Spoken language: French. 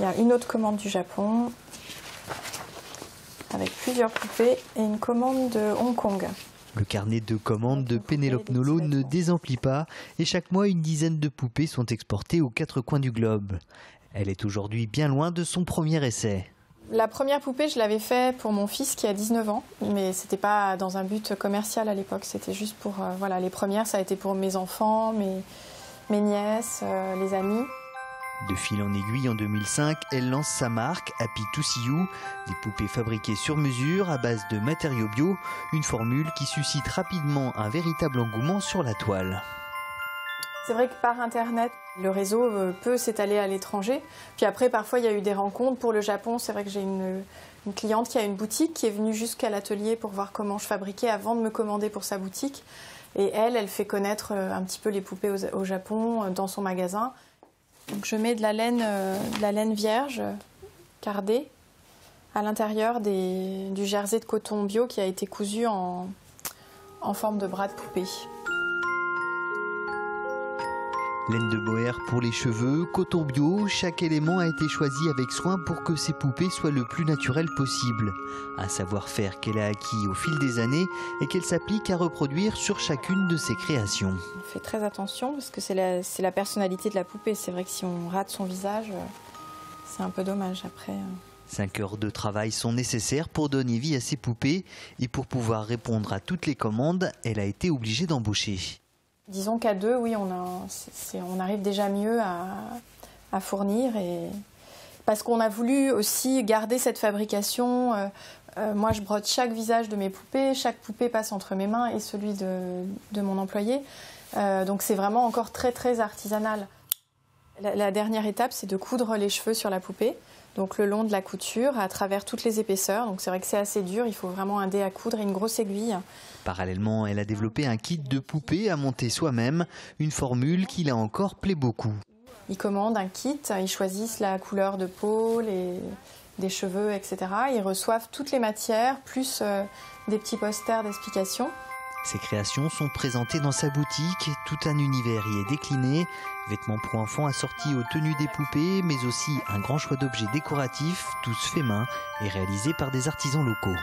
Il y a une autre commande du Japon avec plusieurs poupées et une commande de Hong Kong. Le carnet de commandes de Pénélope Nolot ne désemplit pas et chaque mois une dizaine de poupées sont exportées aux 4 coins du globe. Elle est aujourd'hui bien loin de son premier essai. La première poupée, je l'avais fait pour mon fils qui a 19 ans, mais c'était pas dans un but commercial à l'époque, c'était juste pour, voilà, les premières ça a été pour mes enfants, mes nièces, les amis. De fil en aiguille, en 2005, elle lance sa marque Happy to See You, des poupées fabriquées sur mesure à base de matériaux bio, une formule qui suscite rapidement un véritable engouement sur la toile. C'est vrai que par Internet, le réseau peut s'étaler à l'étranger. Puis après, parfois, il y a eu des rencontres. Pour le Japon, c'est vrai que j'ai une cliente qui a une boutique qui est venue jusqu'à l'atelier pour voir comment je fabriquais avant de me commander pour sa boutique. Et elle fait connaître un petit peu les poupées au Japon dans son magasin. Donc je mets de la laine vierge cardée à l'intérieur du jersey de coton bio qui a été cousu en forme de bras de poupée. Laine de boer pour les cheveux, coton bio, chaque élément a été choisi avec soin pour que ces poupées soient le plus naturelles possible. Un savoir-faire qu'elle a acquis au fil des années et qu'elle s'applique à reproduire sur chacune de ses créations. On fait très attention parce que c'est la personnalité de la poupée. C'est vrai que si on rate son visage, c'est un peu dommage après. 5 heures de travail sont nécessaires pour donner vie à ces poupées et pour pouvoir répondre à toutes les commandes, elle a été obligée d'embaucher. Disons qu'à deux, oui, on arrive déjà mieux à fournir. Parce qu'on a voulu aussi garder cette fabrication. Moi, je brode chaque visage de mes poupées. Chaque poupée passe entre mes mains et celui de mon employé. Donc c'est vraiment encore très, très artisanal. La dernière étape, c'est de coudre les cheveux sur la poupée. Donc le long de la couture, à travers toutes les épaisseurs. Donc c'est vrai que c'est assez dur, il faut vraiment un dé à coudre et une grosse aiguille. Parallèlement, elle a développé un kit de poupées à monter soi-même, une formule qui là encore plaît beaucoup. Ils commandent un kit, ils choisissent la couleur de peau, des cheveux, etc. Ils reçoivent toutes les matières, plus des petits posters d'explications. Ses créations sont présentées dans sa boutique, tout un univers y est décliné, vêtements pour enfants assortis aux tenues des poupées, mais aussi un grand choix d'objets décoratifs, tous faits main et réalisés par des artisans locaux.